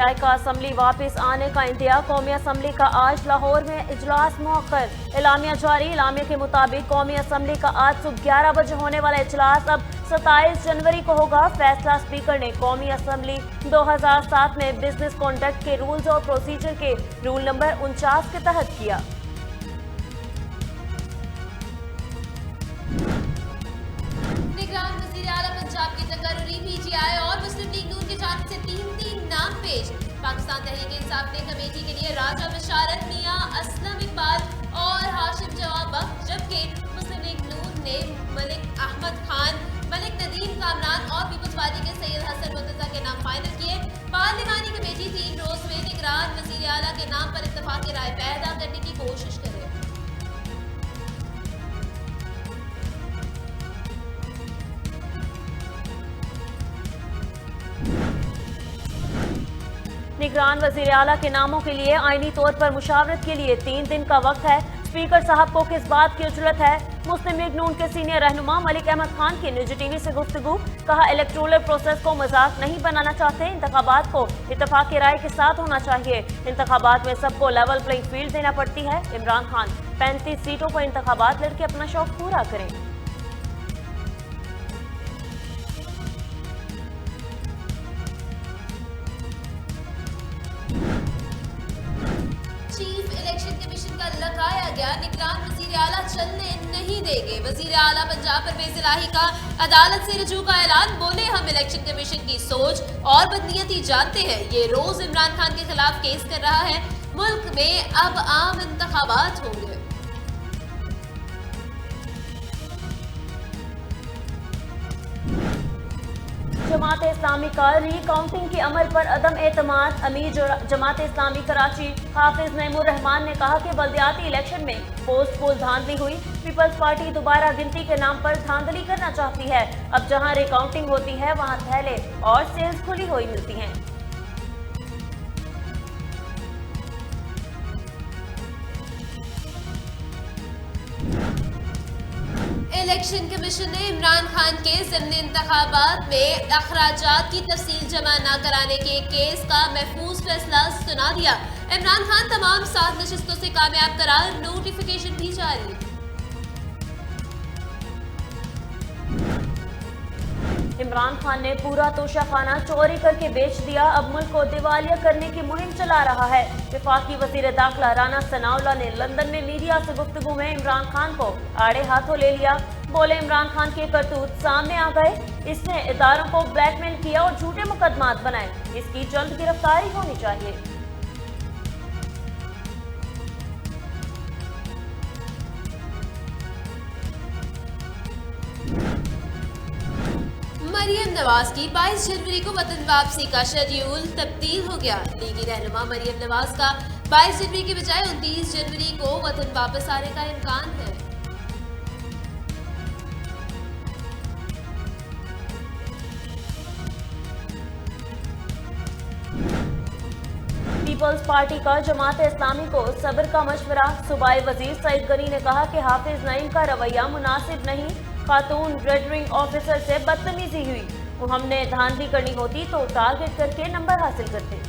PTI का assembly वापस आने का इंतहा। कौमी असम्बली का आज लाहौर में इजलास मुअक्कर। एलामिया जारी। एलामिया के मुताबिक कौमी असम्बली का आज सुबह 11 बजे होने वाला इजलास अब 27 जनवरी को होगा। फैसला स्पीकर ने कौमी असम्बली 2007 में बिजनेस कॉन्डक्ट के रूल्स और प्रोसीजर के रूल नंबर 49 के तहत किया। पंजाब की तकर्री PTI और मुस्लिम लीग नून की जानिब से तीन नाम पेश। पाकिस्तान तहरीक-ए-इंसाफ ने कमेटी के लिए राजा बशारत, मियां असलम इकबाल और हाशिम जवाब बख्श, जबकि मुस्लिम लीग नून ने मलिक अहमद खान, मलिक नदीम कामरान और पीपल्स पार्टी के सैयद हसन मुर्तजा के नाम फाइनल किए। पार्लिमानी कमेटी 3 रोज में निगरान वजीर आला के नाम पर इत्तफाक राय पैदा करने की कोशिश करे। निगरान वजीर आला के नामों के लिए आईनी तौर पर मुशावरत के लिए 3 दिन का वक्त है। स्पीकर साहब को किस बात की जरूरत है? मुस्लिम लीग नून के सीनियर रहनुमा मलिक अहमद खान की निजी टीवी से गुफ्तगू। कहा, इलेक्टोरल प्रोसेस को मजाक नहीं बनाना चाहते, इंतखाबात को इत्तफाक राय के साथ होना चाहिए। इंतखाबात में सबको लेवल प्लेइंग फील्ड देना पड़ती है। इमरान खान 35 सीटों पर इंतखाबात लड़के अपना शौक पूरा करें। चीफ इलेक्शन कमीशन का लगाया गया निगरान वजीर आला चलने नहीं देंगे। वजीर आला पंजाब परवेज इलाही का अदालत से रजू का ऐलान। बोले, हम इलेक्शन कमीशन की सोच और बदनीयती जानते हैं। ये रोज इमरान खान के खिलाफ केस कर रहा है। मुल्क में अब आम इंतखाबात होंगे। जमात इस्लामी का रीकाउंटिंग के अमल पर अदम एतमाद। अमीर जमात इस्लामी कराची हाफिज नईमुर रहमान ने कहा कि बल्दियाती इलेक्शन में पोस्ट पोल धांधली हुई। पीपल्स पार्टी दोबारा गिनती के नाम पर धांधली करना चाहती है। अब जहां रिकाउंटिंग होती है वहां थैले और सेल्स खुली हुई मिलती हैं। इलेक्शन कमीशन ने इमरान खान के ज़िमनी इंतखाबात में अखराजात की तफसील जमा न कराने के केस का महफूज फैसला सुना दिया। इमरान खान तमाम 7 नशिस्तों से कामयाब करार, नोटिफिकेशन भी जारी। इमरान खान ने पूरा तोशाखाना चोरी करके बेच दिया। अब मुल्क को दिवालिया करने की मुहिम चला रहा है। वफाकी वजीर दाखिला राना सनाउल्लाह ने लंदन में मीडिया से गुफ्तगू में इमरान खान को आड़े हाथों ले लिया। बोले, इमरान खान के करतूत सामने आ गए। इसने इदारों को ब्लैकमेल किया और झूठे मुकदमात बनाए। इसकी जल्द गिरफ्तारी होनी चाहिए। मरियम नवाज की 22 जनवरी को वतन वापसी का शेड्यूल तब्दील हो गया। लीगी रहनुमा मरियम नवाज का 22 जनवरी के बजाय 29 जनवरी को वतन वापस आने का इम्कान है। पीपल्स पार्टी का जमात इस्लामी को सब्र का मशवरा। सूबाई वजीर सईद गनी ने कहा कि हाफिज नईम का रवैया मुनासिब नहीं। खातून रेडरिंग ऑफिसर से बदतमीजी हुई। वो हमने धांधली करनी होती तो टारगेट करके नंबर हासिल करते।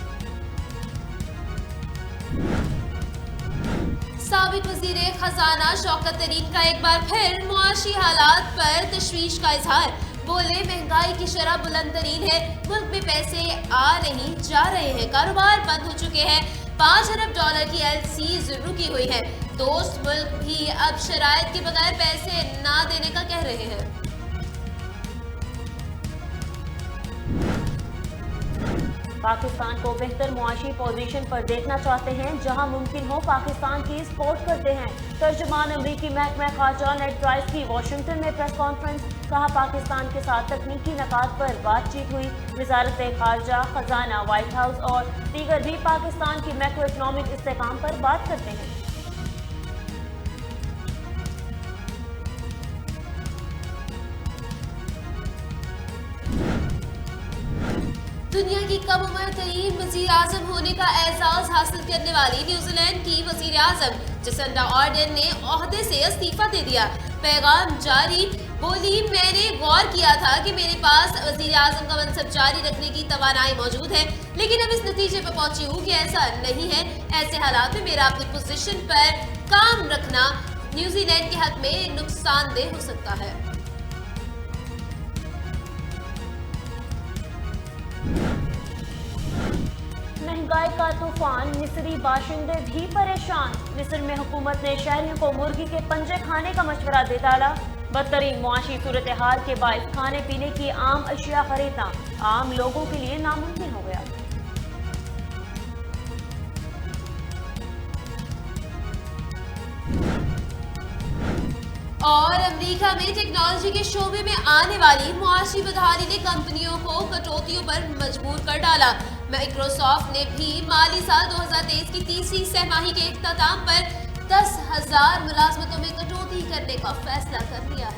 साबिक वजीर खजाना शौकत तरीन का एक बार फिर मुआशी हालात पर तशवीश का इजहार। बोले, महंगाई की शरह बुलंद तरीन है। मुल्क में पैसे आ नहीं जा रहे हैं। कारोबार बंद हो चुके हैं। $5 अरब की LC रुकी हुई है। दोस्त मुल्क भी अब शराइत के बगैर पैसे ना देने का कह रहे हैं। पाकिस्तान को बेहतर मुआशी पोजीशन पर देखना चाहते हैं। जहां मुमकिन हो पाकिस्तान की सपोर्ट करते हैं। तर्जुमान अमरीकी महकमा खारजा नेड प्राइस की वाशिंगटन में प्रेस कॉन्फ्रेंस। कहा, पाकिस्तान के साथ तकनीकी नकात पर बातचीत हुई। वजारत खारजा, खजाना, व्हाइट हाउस और दीगर भी पाकिस्तान की मैक्रो इकनॉमिक इस्तेहकाम पर बात करते हैं। दुनिया की कम उम्र तरीन वजीर आजम होने का एजाज हासिल करने वाली न्यूजीलैंड की वजीर आजम जसिंडा आर्डन ने ओहदे से इस्तीफा दे दिया। पैगाम जारी। बोली, मैंने गौर किया था कि मेरे पास वज़ीर आज़म का मनसब जारी रखने की तवानाई मौजूद है, लेकिन अब इस नतीजे पर पहुंची हूँ कि ऐसा नहीं है। ऐसे हालात में मेरा अपनी पोजीशन पर काम रखना न्यूजीलैंड के हक में नुकसानदेह हो सकता है। महंगाई का तूफान, मिस्री बाशिंदे भी परेशान। मिस्र में हुकूमत ने शहरियों को मुर्गी के पंजे खाने का मशवरा दे डाला। बदतरीन मुआशी सूरत हाल के बायस खाने पीने की आम अशिया खरीदना आम लोगों के लिए नामुमकिन हो गया। और अमेरिका में टेक्नोलॉजी के शोबे में आने वाली मुआशी बदहाली ने कंपनियों को कटौतियों पर मजबूर कर डाला। माइक्रोसॉफ्ट ने भी माली साल 2023 की तीसरी सहमाही के इख्तिताम पर 10,000 मुलाजमतों में कटौती करने का फैसला कर लिया है।